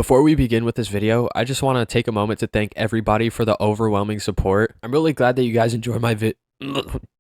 Before we begin with this video, I just want to take a moment to thank everybody for the overwhelming support. I'm really glad that you guys enjoy my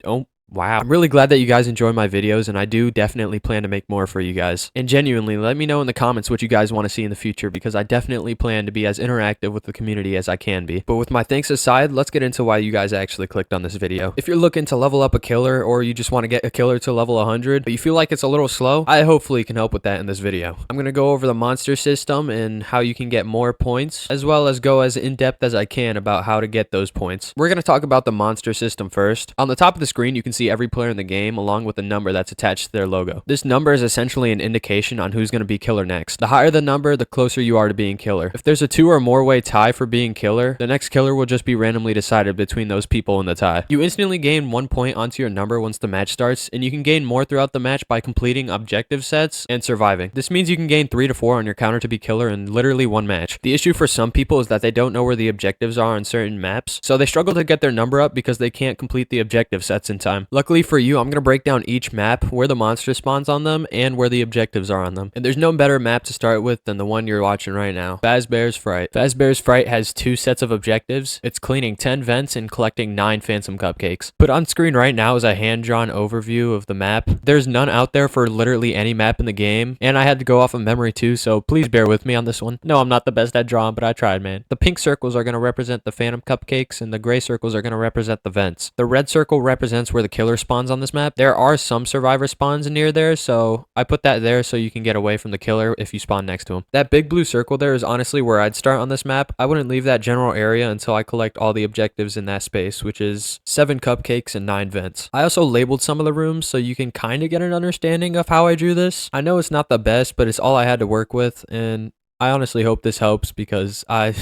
Oh, wow. I'm really glad that you guys enjoy my videos, and I do definitely plan to make more for you guys. And genuinely, let me know in the comments what you guys want to see in the future, because I definitely plan to be as interactive with the community as I can be. But with my thanks aside, let's get into why you guys actually clicked on this video. If you're looking to level up a killer, or you just want to get a killer to level 100, but you feel like it's a little slow, I hopefully can help with that in this video. I'm going to go over the monster system and how you can get more points, as well as go as in-depth as I can about how to get those points. We're going to talk about the monster system first. On the top of the screen, you can see every player in the game along with the number that's attached to their logo. This number is essentially an indication on who's going to be killer next. The higher the number, the closer you are to being killer. If there's a 2 or more way tie for being killer, the next killer will just be randomly decided between those people in the tie. You instantly gain 1 point onto your number once the match starts, and you can gain more throughout the match by completing objective sets and surviving. This means you can gain 3 to 4 on your counter to be killer in literally one match. The issue for some people is that they don't know where the objectives are on certain maps, so they struggle to get their number up because they can't complete the objective sets in time. Luckily for you, I'm going to break down each map, where the monster spawns on them, and where the objectives are on them. And there's no better map to start with than the one you're watching right now, Fazbear's Fright. Fazbear's Fright has 2 sets of objectives. It's cleaning 10 vents and collecting 9 phantom cupcakes. Put on screen right now is a hand-drawn overview of the map. There's none out there for literally any map in the game, and I had to go off of memory too, so please bear with me on this one. No, I'm not the best at drawing, but I tried, man. The pink circles are going to represent the phantom cupcakes, and the gray circles are going to represent the vents. The red circle represents where the killer spawns on this map. There are some survivor spawns near there, so I put that there so you can get away from the killer if you spawn next to him. That big blue circle there is honestly where I'd start on this map. I wouldn't leave that general area until I collect all the objectives in that space, which is 7 cupcakes and 9 vents. I also labeled some of the rooms so you can kind of get an understanding of how I drew this. I know it's not the best, but it's all I had to work with, and I honestly hope this helps because I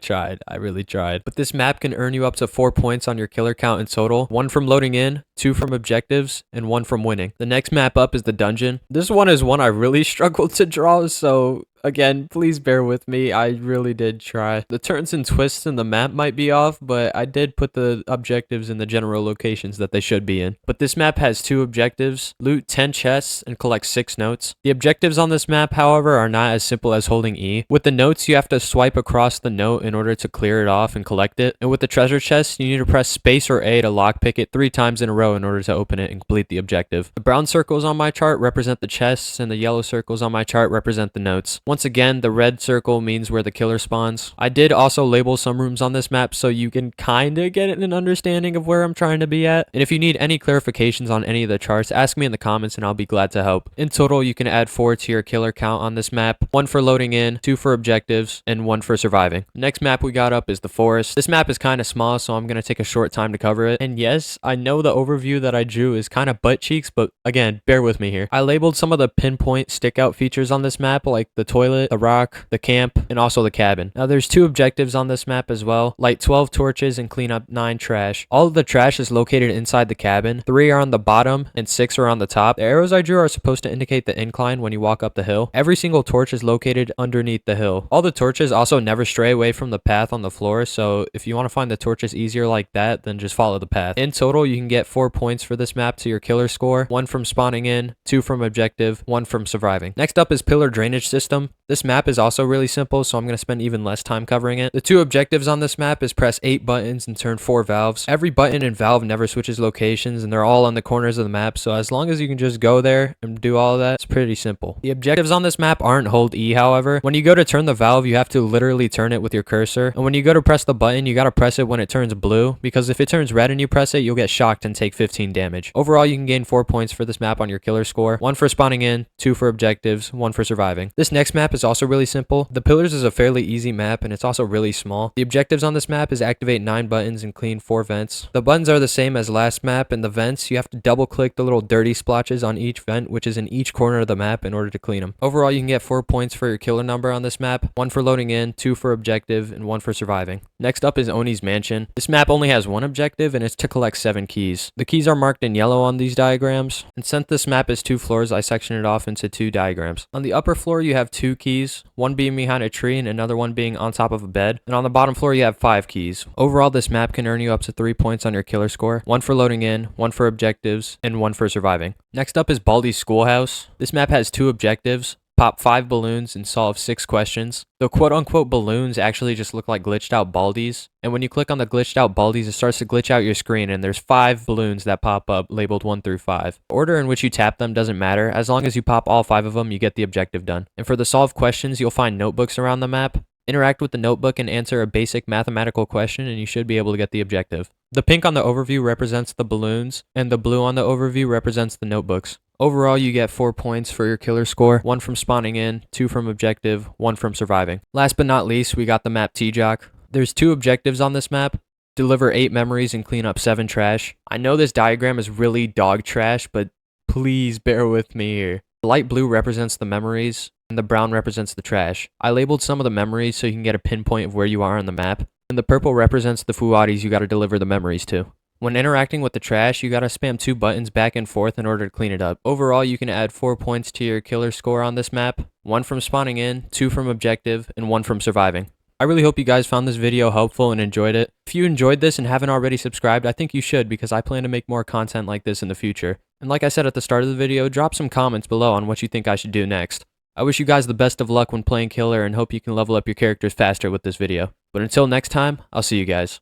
tried. I really tried. But this map can earn you up to 4 points on your killer count in total. 1 from loading in, 2 from objectives, and 1 from winning. The next map up is the dungeon. This one is one I really struggled to draw, so again, please bear with me. I really did try. The turns and twists in the map might be off, but I did put the objectives in the general locations that they should be in. But this map has 2 objectives: loot 10 chests and collect 6 notes. The objectives on this map, however, are not as simple as holding E. With the notes, you have to swipe across the note in order to clear it off and collect it. And with the treasure chest, you need to press space or A to lockpick it 3 times in a row in order to open it and complete the objective. The brown circles on my chart represent the chests, and the yellow circles on my chart represent the notes. Once again, the red circle means where the killer spawns. I did also label some rooms on this map so you can kind of get an understanding of where I'm trying to be at. And if you need any clarifications on any of the charts, ask me in the comments and I'll be glad to help. In total, you can add 4 to your killer count on this map: 1 for loading in, 2 for objectives, and 1 for surviving. The next map we got up is the forest. This map is kind of small, so I'm going to take a short time to cover it. And yes, I know the overview that I drew is kind of butt cheeks, but again, bear with me here. I labeled some of the pinpoint stick out features on this map, like the toilet, the rock, the camp, and also the cabin. Now there's 2 objectives on this map as well: light 12 torches and clean up 9 trash. All of the trash is located inside the cabin. 3 are on the bottom and 6 are on the top. The arrows I drew are supposed to indicate the incline when you walk up the hill. Every single torch is located underneath the hill. All the torches also never stray away from the path on the floor, so if you want to find the torches easier like that, then just follow the path. In total, you can get 4 points for this map to your killer score: 1 from spawning in, 2 from objective, 1 from surviving. Next up is pillar drainage system. This map is also really simple, so I'm going to spend even less time covering it. The 2 objectives on this map is press 8 buttons and turn 4 valves. Every button and valve never switches locations, and they're all on the corners of the map, so as long as you can just go there and do all of that, it's pretty simple. The objectives on this map aren't hold E, however. When you go to turn the valve, you have to literally turn it with your cursor, and when you go to press the button, you got to press it when it turns blue, because if it turns red and you press it, you'll get shocked and take 15 damage. Overall, you can gain 4 points for this map on your killer score: 1 for spawning in, 2 for objectives, 1 for surviving. This next map is also really simple. The pillars is a fairly easy map, and it's also really small. The objectives on this map is activate 9 buttons and clean 4 vents. The buttons are the same as last map, and the vents, you have to double click the little dirty splotches on each vent, which is in each corner of the map, in order to clean them. Overall, you can get 4 points for your killer number on this map: 1 for loading in, 2 for objective, and 1 for surviving. Next up is Ons Mansion. This map only has 1 objective, and it's to collect 7 keys. The keys are marked in yellow on these diagrams, and since this map is 2 floors, I sectioned it off into 2 diagrams. On the upper floor, you have 2 keys, one being behind a tree and another one being on top of a bed. And on the bottom floor, you have 5 keys. Overall, this map can earn you up to 3 points on your killer score: 1 for loading in, 1 for objectives, and 1 for surviving. Next up is Baldi Schoolhouse. This map has 2 objectives: Pop 5 balloons and solve 6 questions. The quote-unquote balloons actually just look like glitched out Baldis, and when you click on the glitched out Baldis, it starts to glitch out your screen, and there's 5 balloons that pop up labeled 1 through 5. The order in which you tap them doesn't matter. As long as you pop all 5 of them, you get the objective done. And for the solve questions, you'll find notebooks around the map. Interact with the notebook and answer a basic mathematical question, and you should be able to get the objective. The pink on the overview represents the balloons, and the blue on the overview represents the notebooks. Overall, you get 4 points for your killer score, 1 from spawning in, 2 from objective, 1 from surviving. Last but not least, we got the map T-Jock. There's 2 objectives on this map. Deliver 8 memories and clean up 7 trash. I know this diagram is really dog trash, but please bear with me here. The light blue represents the memories, and the brown represents the trash. I labeled some of the memories so you can get a pinpoint of where you are on the map, and the purple represents the fuadis you gotta deliver the memories to. When interacting with the trash, you gotta spam 2 buttons back and forth in order to clean it up. Overall, you can add 4 points to your killer score on this map, 1 from spawning in, 2 from objective, and 1 from surviving. I really hope you guys found this video helpful and enjoyed it. If you enjoyed this and haven't already subscribed, I think you should, because I plan to make more content like this in the future. And like I said at the start of the video, drop some comments below on what you think I should do next. I wish you guys the best of luck when playing killer and hope you can level up your characters faster with this video. But until next time, I'll see you guys.